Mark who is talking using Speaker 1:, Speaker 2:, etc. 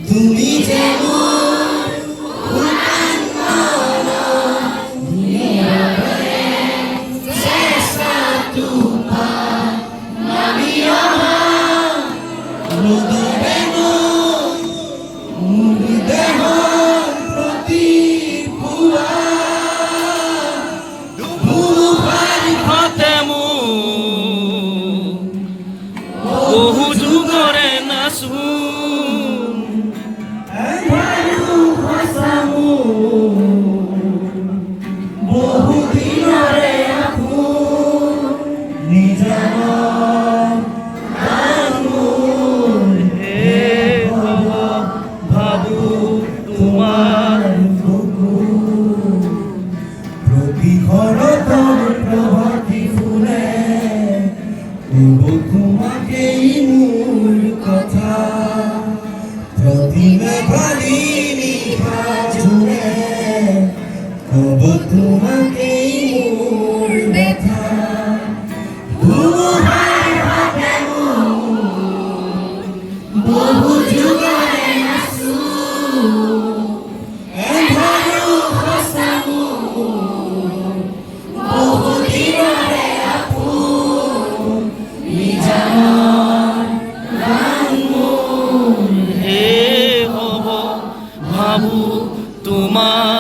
Speaker 1: তুমি যেন
Speaker 2: বহু যুগরে নাচু
Speaker 1: বহু দিনরে নিজান
Speaker 2: ভাবু তোমার
Speaker 1: প্রতিঘর প্রভাতি ফুলে তোমাকেই মূল কথা প্রতিমা ভালিনী জুড়ে কব তোমাকেই মূল ব্যথা বহু যুগরে নাচু এন্ধাৰু খসামু বহু দিনৰে আপোন নিজানৰ
Speaker 2: হে হব ভাবু তোমার